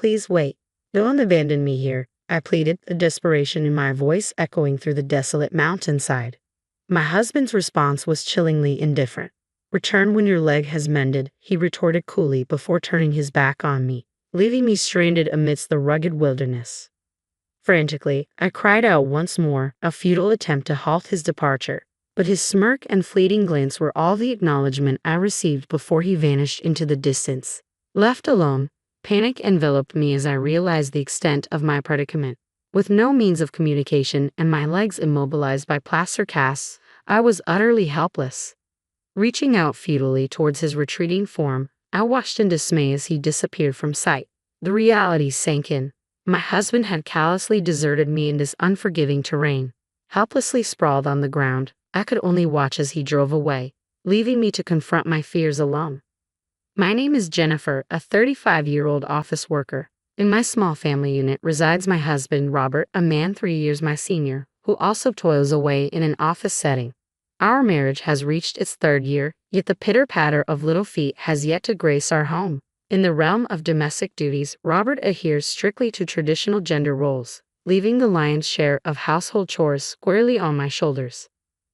please wait. Don't abandon me here, I pleaded, the desperation in my voice echoing through the desolate mountainside. My husband's response was chillingly indifferent. Return when your leg has mended, he retorted coolly before turning his back on me, leaving me stranded amidst the rugged wilderness. Frantically, I cried out once more, a futile attempt to halt his departure, but his smirk and fleeting glance were all the acknowledgement I received before he vanished into the distance. Left alone, panic enveloped me as I realized the extent of my predicament. With no means of communication and my legs immobilized by plaster casts, I was utterly helpless. Reaching out futilely towards his retreating form, I watched in dismay as he disappeared from sight. The reality sank in. My husband had callously deserted me in this unforgiving terrain. Helplessly sprawled on the ground, I could only watch as he drove away, leaving me to confront my fears alone. My name is Jennifer, a 35-year-old office worker. In my small family unit resides my husband, Robert, a man 3 years my senior, who also toils away in an office setting. Our marriage has reached its 3rd year, yet the pitter-patter of little feet has yet to grace our home. In the realm of domestic duties, Robert adheres strictly to traditional gender roles, leaving the lion's share of household chores squarely on my shoulders.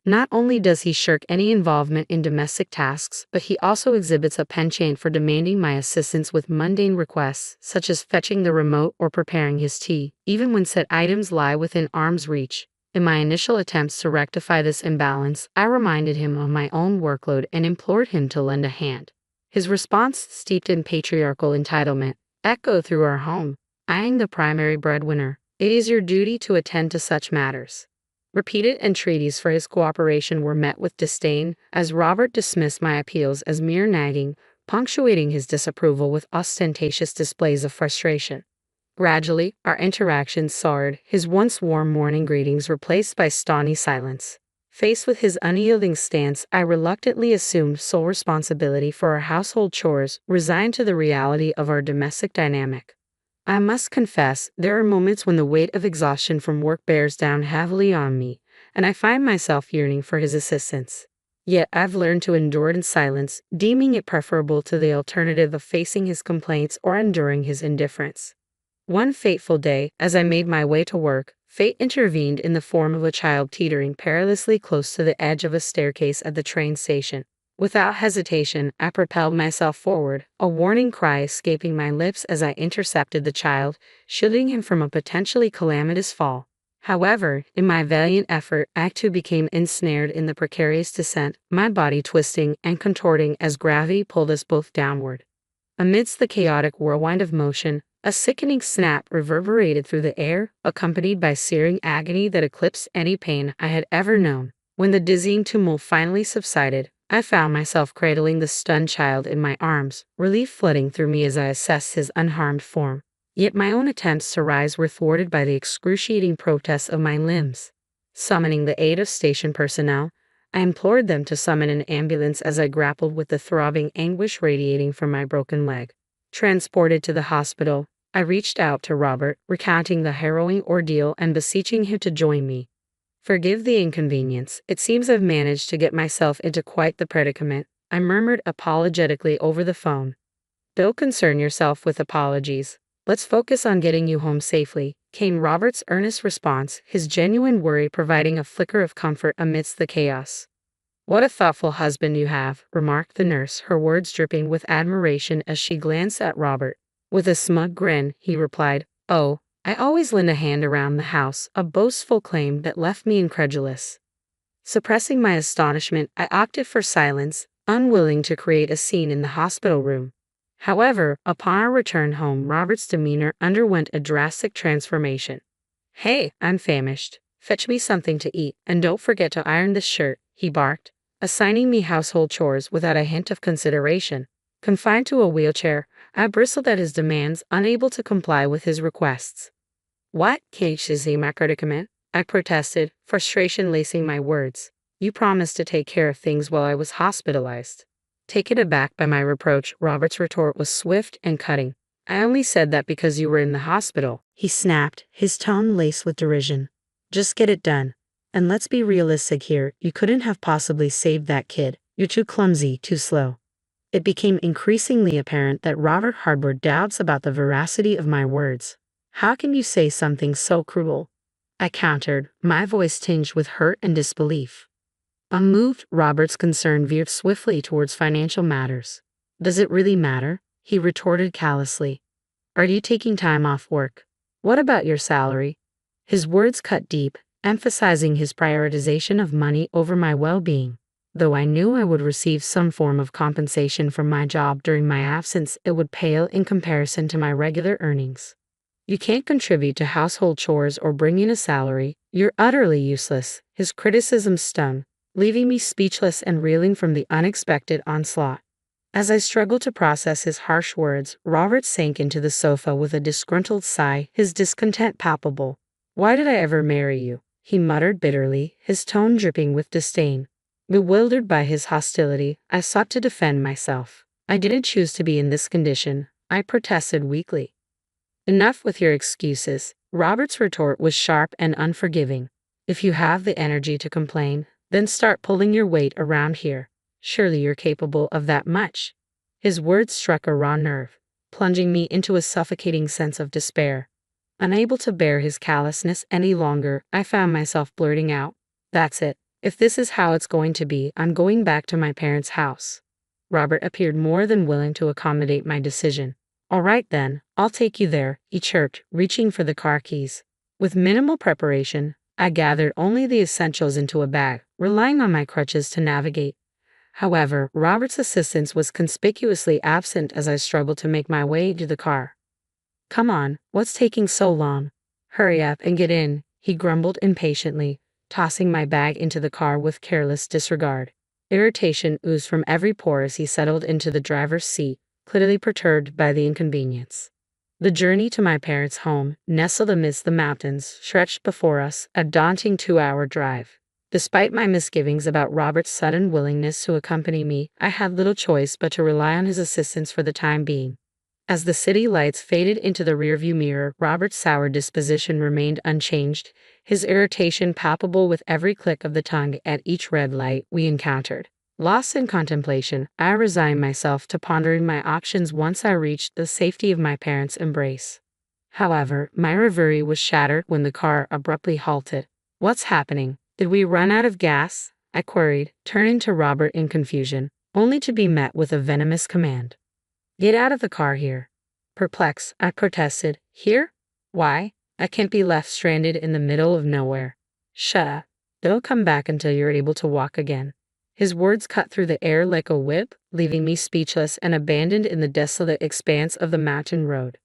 Not only does he shirk any involvement in domestic tasks, but he also exhibits a penchant for demanding my assistance with mundane requests, such as fetching the remote or preparing his tea, even when said items lie within arm's reach. In my initial attempts to rectify this imbalance, I reminded him of my own workload and implored him to lend a hand. His response, steeped in patriarchal entitlement, echoed through our home. I am the primary breadwinner. It is your duty to attend to such matters. Repeated entreaties for his cooperation were met with disdain, as Robert dismissed my appeals as mere nagging, punctuating his disapproval with ostentatious displays of frustration. Gradually, our interactions soured, his once warm morning greetings replaced by stony silence. Faced with his unyielding stance, I reluctantly assumed sole responsibility for our household chores, resigned to the reality of our domestic dynamic. I must confess, there are moments when the weight of exhaustion from work bears down heavily on me, and I find myself yearning for his assistance. Yet I've learned to endure it in silence, deeming it preferable to the alternative of facing his complaints or enduring his indifference. One fateful day, as I made my way to work, fate intervened in the form of a child teetering perilously close to the edge of a staircase at the train station. Without hesitation, I propelled myself forward, a warning cry escaping my lips as I intercepted the child, shielding him from a potentially calamitous fall. However, in my valiant effort, I too became ensnared in the precarious descent, my body twisting and contorting as gravity pulled us both downward. Amidst the chaotic whirlwind of motion, a sickening snap reverberated through the air, accompanied by searing agony that eclipsed any pain I had ever known. When the dizzying tumult finally subsided, I found myself cradling the stunned child in my arms, relief flooding through me as I assessed his unharmed form. Yet my own attempts to rise were thwarted by the excruciating protests of my limbs. Summoning the aid of station personnel, I implored them to summon an ambulance as I grappled with the throbbing anguish radiating from my broken leg. Transported to the hospital, I reached out to Robert, recounting the harrowing ordeal and beseeching him to join me. "Forgive the inconvenience. It seems I've managed to get myself into quite the predicament," I murmured apologetically over the phone. "Don't concern yourself with apologies. Let's focus on getting you home safely," came Robert's earnest response, his genuine worry providing a flicker of comfort amidst the chaos. "What a thoughtful husband you have," remarked the nurse, her words dripping with admiration as she glanced at Robert. With a smug grin, he replied, "Oh, I always lend a hand around the house," a boastful claim that left me incredulous. Suppressing my astonishment, I opted for silence, unwilling to create a scene in the hospital room. However, upon our return home, Robert's demeanor underwent a drastic transformation. "Hey, I'm famished. Fetch me something to eat, and don't forget to iron this shirt," he barked, assigning me household chores without a hint of consideration. Confined to a wheelchair, I bristled at his demands, unable to comply with his requests. "What is my predicament?" I protested, frustration lacing my words. "You promised to take care of things while I was hospitalized." Taken aback by my reproach, Robert's retort was swift and cutting. "I only said that because you were in the hospital," he snapped, his tone laced with derision. "Just get it done. And let's be realistic here, you couldn't have possibly saved that kid. You're too clumsy, too slow." It became increasingly apparent that Robert harbored doubts about the veracity of my words. How can you say something so cruel? I countered, my voice tinged with hurt and disbelief. Unmoved, Robert's concern veered swiftly towards financial matters. Does it really matter? He retorted callously. Are you taking time off work? What about your salary? His words cut deep, emphasizing his prioritization of money over my well-being. Though I knew I would receive some form of compensation from my job during my absence, it would pale in comparison to my regular earnings. You can't contribute to household chores or bring in a salary. You're utterly useless. His criticism stung, leaving me speechless and reeling from the unexpected onslaught. As I struggled to process his harsh words, Robert sank into the sofa with a disgruntled sigh, his discontent palpable. Why did I ever marry you? He muttered bitterly, his tone dripping with disdain. Bewildered by his hostility, I sought to defend myself. I didn't choose to be in this condition, I protested weakly. Enough with your excuses. Robert's retort was sharp and unforgiving. If you have the energy to complain, then start pulling your weight around here. Surely you're capable of that much. His words struck a raw nerve, plunging me into a suffocating sense of despair. Unable to bear his callousness any longer, I found myself blurting out, "That's it. If this is how it's going to be, I'm going back to my parents' house." Robert appeared more than willing to accommodate my decision. "All right then, I'll take you there," he chirped, reaching for the car keys. With minimal preparation, I gathered only the essentials into a bag, relying on my crutches to navigate. However, Robert's assistance was conspicuously absent as I struggled to make my way to the car. "Come on, what's taking so long? Hurry up and get in," he grumbled impatiently, tossing my bag into the car with careless disregard. Irritation oozed from every pore as he settled into the driver's seat, clearly perturbed by the inconvenience. The journey to my parents' home, nestled amidst the mountains, stretched before us, a daunting 2-hour drive. Despite my misgivings about Robert's sudden willingness to accompany me, I had little choice but to rely on his assistance for the time being. As the city lights faded into the rearview mirror, Robert's sour disposition remained unchanged, his irritation palpable with every click of the tongue at each red light we encountered. Lost in contemplation, I resigned myself to pondering my options once I reached the safety of my parents' embrace. However, my reverie was shattered when the car abruptly halted. "What's happening? Did we run out of gas?" I queried, turning to Robert in confusion, only to be met with a venomous command. "Get out of the car here." Perplexed, I protested. "Here? Why? I can't be left stranded in the middle of nowhere." "Shut up. Don't come back until you're able to walk again." His words cut through the air like a whip, leaving me speechless and abandoned in the desolate expanse of the mountain road.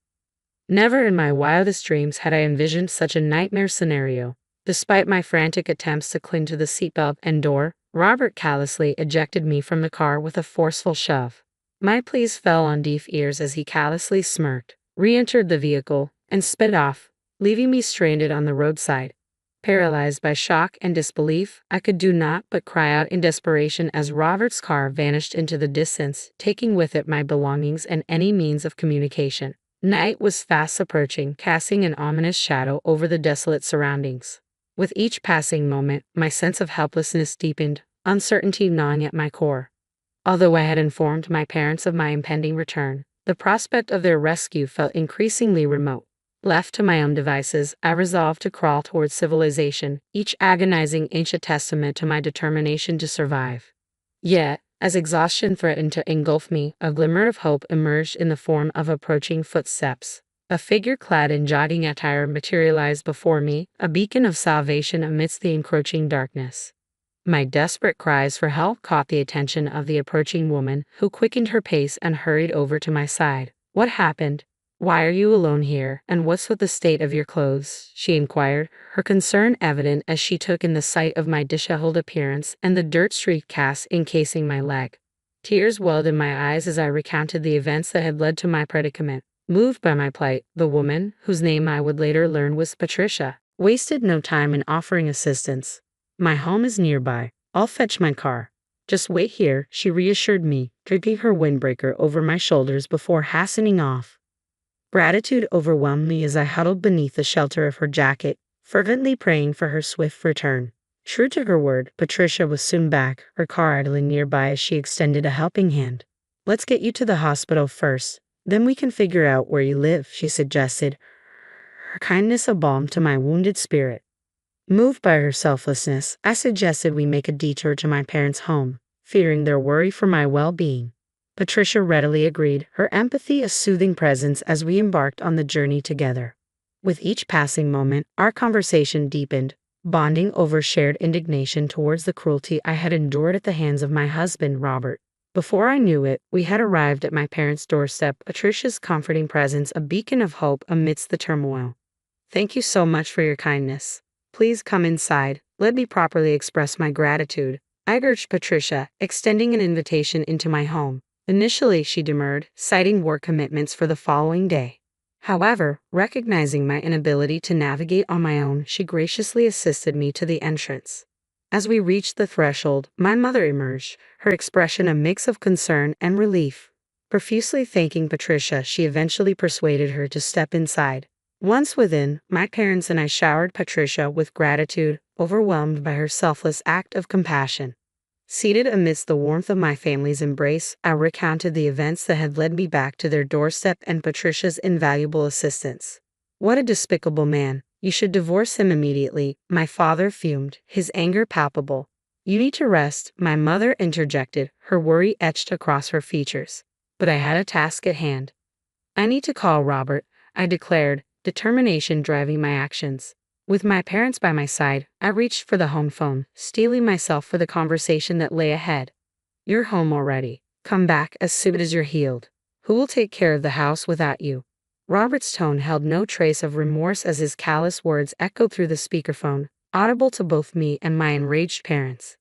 Never in my wildest dreams had I envisioned such a nightmare scenario. Despite my frantic attempts to cling to the seatbelt and door, Robert callously ejected me from the car with a forceful shove. My pleas fell on deaf ears as he callously smirked, re-entered the vehicle, and sped off, leaving me stranded on the roadside. Paralyzed by shock and disbelief, I could do naught but cry out in desperation as Robert's car vanished into the distance, taking with it my belongings and any means of communication. Night was fast approaching, casting an ominous shadow over the desolate surroundings. With each passing moment, my sense of helplessness deepened, uncertainty gnawing at my core. Although I had informed my parents of my impending return, the prospect of their rescue felt increasingly remote. Left to my own devices, I resolved to crawl towards civilization, each agonizing inch a testament to my determination to survive. Yet, as exhaustion threatened to engulf me, a glimmer of hope emerged in the form of approaching footsteps. A figure clad in jogging attire materialized before me, a beacon of salvation amidst the encroaching darkness. My desperate cries for help caught the attention of the approaching woman, who quickened her pace and hurried over to my side. "What happened? Why are you alone here, and what's with the state of your clothes?" she inquired, her concern evident as she took in the sight of my disheveled appearance and the dirt-streaked cast encasing my leg. Tears welled in my eyes as I recounted the events that had led to my predicament. Moved by my plight, the woman, whose name I would later learn was Patricia, wasted no time in offering assistance. "My home is nearby. I'll fetch my car. Just wait here," she reassured me, dragging her windbreaker over my shoulders before hastening off. Gratitude overwhelmed me as I huddled beneath the shelter of her jacket, fervently praying for her swift return. True to her word, Patricia was soon back, her car idling nearby as she extended a helping hand. Let's get you to the hospital first. Then we can figure out where you live, she suggested, her kindness a balm to my wounded spirit. Moved by her selflessness, I suggested we make a detour to my parents' home, fearing their worry for my well-being. Patricia readily agreed, her empathy a soothing presence as we embarked on the journey together. With each passing moment, our conversation deepened, bonding over shared indignation towards the cruelty I had endured at the hands of my husband, Robert. Before I knew it, we had arrived at my parents' doorstep, Patricia's comforting presence a beacon of hope amidst the turmoil. Thank you so much for your kindness. Please come inside. Let me properly express my gratitude, I urged Patricia, extending an invitation into my home. Initially, she demurred, citing work commitments for the following day. However, recognizing my inability to navigate on my own, she graciously assisted me to the entrance. As we reached the threshold, my mother emerged, her expression a mix of concern and relief. Profusely thanking Patricia, she eventually persuaded her to step inside. Once within, my parents and I showered Patricia with gratitude, overwhelmed by her selfless act of compassion. Seated amidst the warmth of my family's embrace, I recounted the events that had led me back to their doorstep and Patricia's invaluable assistance. What a despicable man. You should divorce him immediately, my father fumed, his anger palpable. You need to rest, my mother interjected, her worry etched across her features. But I had a task at hand. I need to call Robert, I declared, determination driving my actions. With my parents by my side, I reached for the home phone, steeling myself for the conversation that lay ahead. You're home already. Come back as soon as you're healed. Who will take care of the house without you? Robert's tone held no trace of remorse as his callous words echoed through the speakerphone, audible to both me and my enraged parents.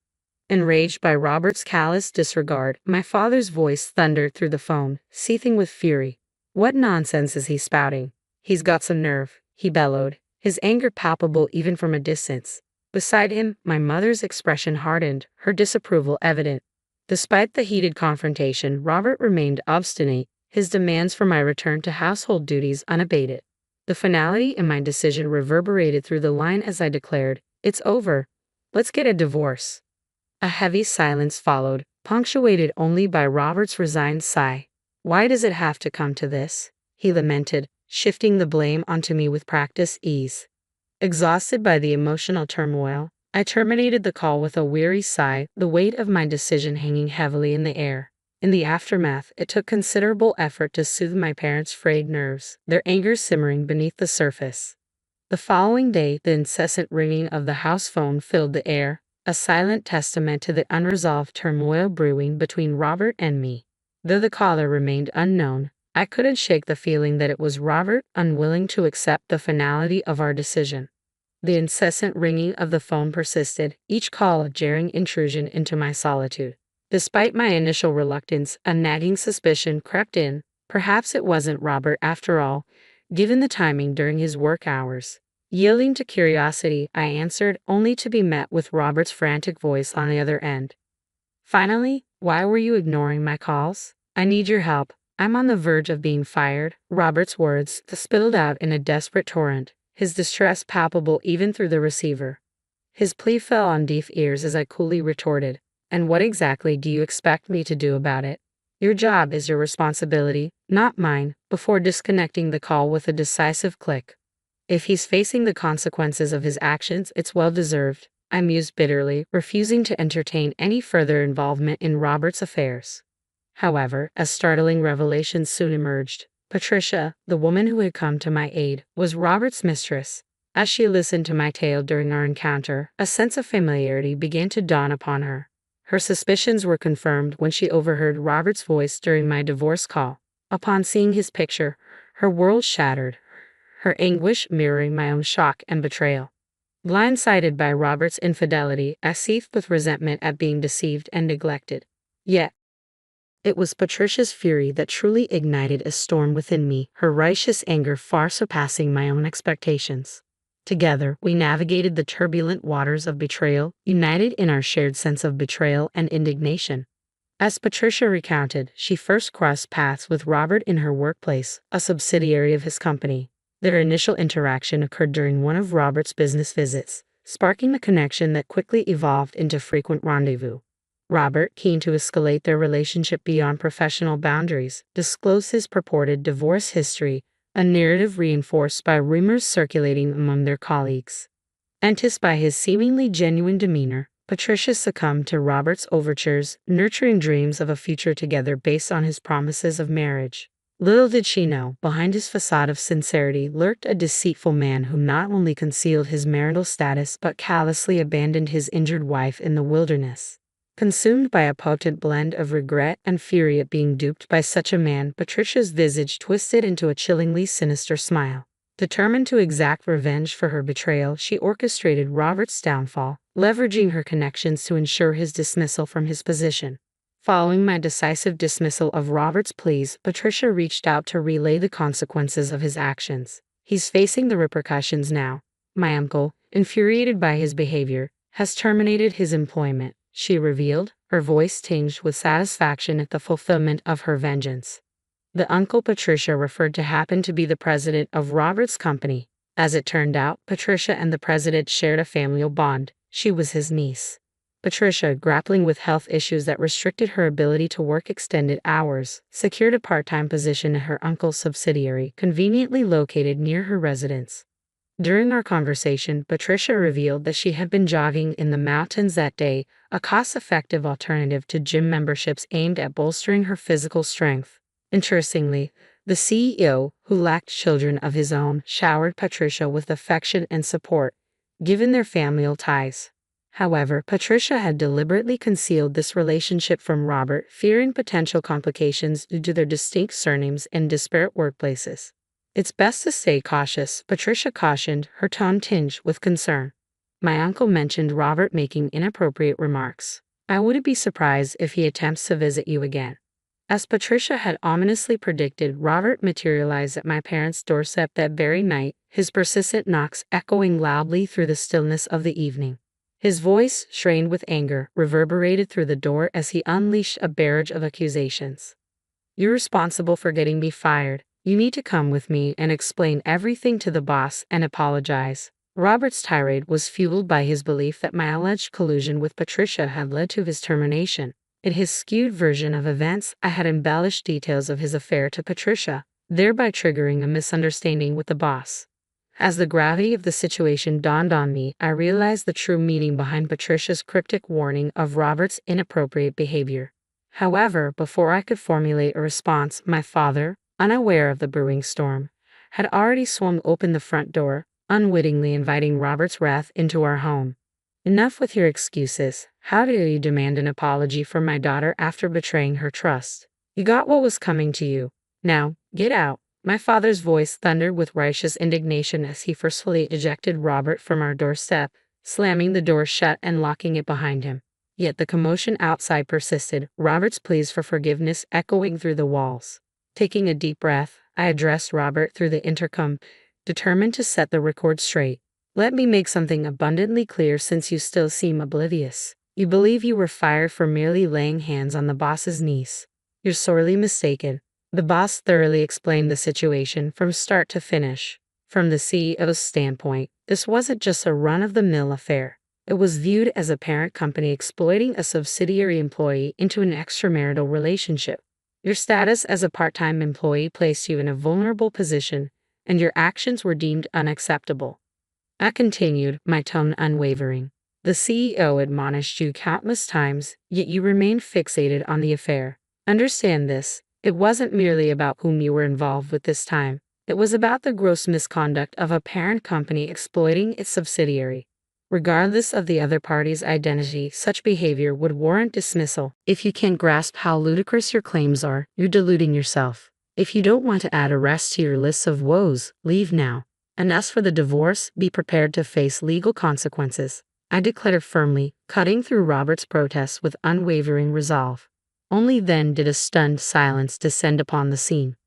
Enraged by Robert's callous disregard, my father's voice thundered through the phone, seething with fury. What nonsense is he spouting? He's got some nerve, he bellowed, his anger palpable even from a distance. Beside him, my mother's expression hardened, her disapproval evident. Despite the heated confrontation, Robert remained obstinate, his demands for my return to household duties unabated. The finality in my decision reverberated through the line as I declared, "It's over. Let's get a divorce." A heavy silence followed, punctuated only by Robert's resigned sigh. Why does it have to come to this? He lamented, shifting the blame onto me with practiced ease. Exhausted by the emotional turmoil, I terminated the call with a weary sigh, the weight of my decision hanging heavily in the air. In the aftermath, it took considerable effort to soothe my parents' frayed nerves, their anger simmering beneath the surface. The following day, the incessant ringing of the house phone filled the air, a silent testament to the unresolved turmoil brewing between Robert and me. Though the caller remained unknown, I couldn't shake the feeling that it was Robert, unwilling to accept the finality of our decision. The incessant ringing of the phone persisted, each call a jarring intrusion into my solitude. Despite my initial reluctance, a nagging suspicion crept in. Perhaps it wasn't Robert after all, given the timing during his work hours. Yielding to curiosity, I answered, only to be met with Robert's frantic voice on the other end. Finally, why were you ignoring my calls? I need your help. I'm on the verge of being fired. Robert's words spilled out in a desperate torrent, his distress palpable even through the receiver. His plea fell on deaf ears as I coolly retorted, "And what exactly do you expect me to do about it? Your job is your responsibility, not mine," before disconnecting the call with a decisive click. If he's facing the consequences of his actions, it's well deserved, I mused bitterly, refusing to entertain any further involvement in Robert's affairs. However, a startling revelation soon emerged. Patricia, the woman who had come to my aid, was Robert's mistress. As she listened to my tale during our encounter, a sense of familiarity began to dawn upon her. Her suspicions were confirmed when she overheard Robert's voice during my divorce call. Upon seeing his picture, her world shattered, her anguish mirroring my own shock and betrayal. Blindsided by Robert's infidelity, I seethed with resentment at being deceived and neglected. Yet, it was Patricia's fury that truly ignited a storm within me, her righteous anger far surpassing my own expectations. Together, we navigated the turbulent waters of betrayal, united in our shared sense of betrayal and indignation. As Patricia recounted, she first crossed paths with Robert in her workplace, a subsidiary of his company. Their initial interaction occurred during one of Robert's business visits, sparking a connection that quickly evolved into frequent rendezvous. Robert, keen to escalate their relationship beyond professional boundaries, disclosed his purported divorce history, a narrative reinforced by rumors circulating among their colleagues. Enticed by his seemingly genuine demeanor, Patricia succumbed to Robert's overtures, nurturing dreams of a future together based on his promises of marriage. Little did she know, behind his facade of sincerity lurked a deceitful man who not only concealed his marital status but callously abandoned his injured wife in the wilderness. Consumed by a potent blend of regret and fury at being duped by such a man, Patricia's visage twisted into a chillingly sinister smile. Determined to exact revenge for her betrayal, she orchestrated Robert's downfall, leveraging her connections to ensure his dismissal from his position. Following my decisive dismissal of Robert's pleas, Patricia reached out to relay the consequences of his actions. He's facing the repercussions now. My uncle, infuriated by his behavior, has terminated his employment, she revealed, her voice tinged with satisfaction at the fulfillment of her vengeance. The uncle Patricia referred to happened to be the president of Robert's company. As it turned out, Patricia and the president shared a familial bond. She was his niece. Patricia, grappling with health issues that restricted her ability to work extended hours, secured a part-time position at her uncle's subsidiary, conveniently located near her residence. During our conversation, Patricia revealed that she had been jogging in the mountains that day, a cost-effective alternative to gym memberships aimed at bolstering her physical strength. Interestingly, the CEO, who lacked children of his own, showered Patricia with affection and support, given their familial ties. However, Patricia had deliberately concealed this relationship from Robert, fearing potential complications due to their distinct surnames and disparate workplaces. It's best to stay cautious, Patricia cautioned, her tone tinged with concern. My uncle mentioned Robert making inappropriate remarks. I wouldn't be surprised if he attempts to visit you again. As Patricia had ominously predicted, Robert materialized at my parents' doorstep that very night, his persistent knocks echoing loudly through the stillness of the evening. His voice, strained with anger, reverberated through the door as he unleashed a barrage of accusations. You're responsible for getting me fired. You need to come with me and explain everything to the boss and apologize. Robert's tirade was fueled by his belief that my alleged collusion with Patricia had led to his termination. In his skewed version of events, I had embellished details of his affair to Patricia, thereby triggering a misunderstanding with the boss. As the gravity of the situation dawned on me, I realized the true meaning behind Patricia's cryptic warning of Robert's inappropriate behavior. However, before I could formulate a response, my father, unaware of the brewing storm, had already swung open the front door, unwittingly inviting Robert's wrath into our home. Enough with your excuses. How dare you demand an apology from my daughter after betraying her trust? You got what was coming to you. Now, get out. My father's voice thundered with righteous indignation as he forcefully ejected Robert from our doorstep, slamming the door shut and locking it behind him. Yet the commotion outside persisted, Robert's pleas for forgiveness echoing through the walls. Taking a deep breath, I addressed Robert through the intercom, determined to set the record straight. Let me make something abundantly clear since you still seem oblivious. You believe you were fired for merely laying hands on the boss's niece. You're sorely mistaken. The boss thoroughly explained the situation from start to finish. From the CEO's standpoint, this wasn't just a run-of-the-mill affair. It was viewed as a parent company exploiting a subsidiary employee into an extramarital relationship. Your status as a part-time employee placed you in a vulnerable position, and your actions were deemed unacceptable. I continued, my tone unwavering. The CEO admonished you countless times, yet you remained fixated on the affair. Understand this. It wasn't merely about whom you were involved with this time. It was about the gross misconduct of a parent company exploiting its subsidiary. Regardless of the other party's identity, such behavior would warrant dismissal. If you can't grasp how ludicrous your claims are, you're deluding yourself. If you don't want to add arrest to your list of woes, leave now. And as for the divorce, be prepared to face legal consequences. I declared firmly, cutting through Robert's protests with unwavering resolve. Only then did a stunned silence descend upon the scene.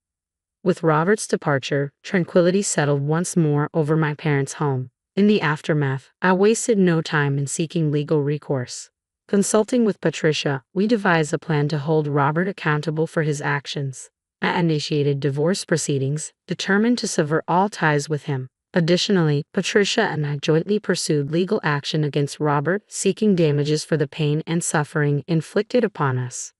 With Robert's departure, tranquility settled once more over my parents' home. In the aftermath, I wasted no time in seeking legal recourse. Consulting with Patricia, we devised a plan to hold Robert accountable for his actions. I initiated divorce proceedings, determined to sever all ties with him. Additionally, Patricia and I jointly pursued legal action against Robert, seeking damages for the pain and suffering inflicted upon us.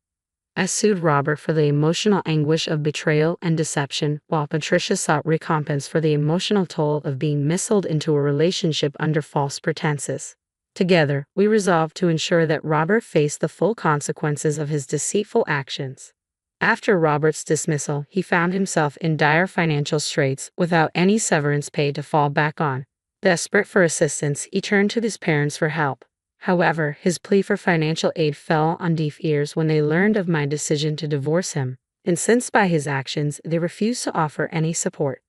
I sued Robert for the emotional anguish of betrayal and deception, while Patricia sought recompense for the emotional toll of being missold into a relationship under false pretenses. Together, we resolved to ensure that Robert faced the full consequences of his deceitful actions. After Robert's dismissal, he found himself in dire financial straits without any severance pay to fall back on. Desperate for assistance, he turned to his parents for help. However, his plea for financial aid fell on deaf ears when they learned of my decision to divorce him. Incensed by his actions, they refused to offer any support.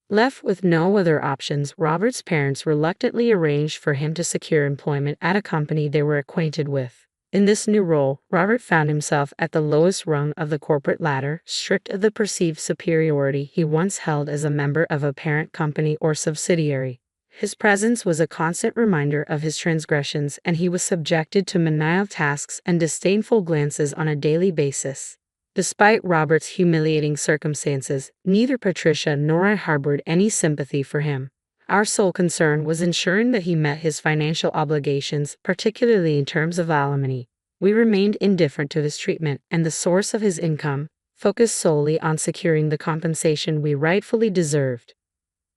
Left with no other options, Robert's parents reluctantly arranged for him to secure employment at a company they were acquainted with. In this new role, Robert found himself at the lowest rung of the corporate ladder, stripped of the perceived superiority he once held as a member of a parent company or subsidiary. His presence was a constant reminder of his transgressions, and he was subjected to menial tasks and disdainful glances on a daily basis. Despite Robert's humiliating circumstances, neither Patricia nor I harbored any sympathy for him. Our sole concern was ensuring that he met his financial obligations, particularly in terms of alimony. We remained indifferent to his treatment and the source of his income, focused solely on securing the compensation we rightfully deserved.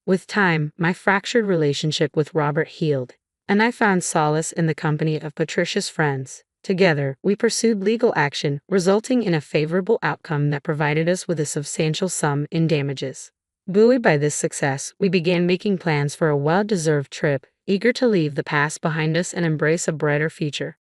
With time, my fractured relationship with Robert healed, and I found solace in the company of Patricia's friends. Together, we pursued legal action, resulting in a favorable outcome that provided us with a substantial sum in damages. Buoyed by this success, we began making plans for a well-deserved trip, eager to leave the past behind us and embrace a brighter future.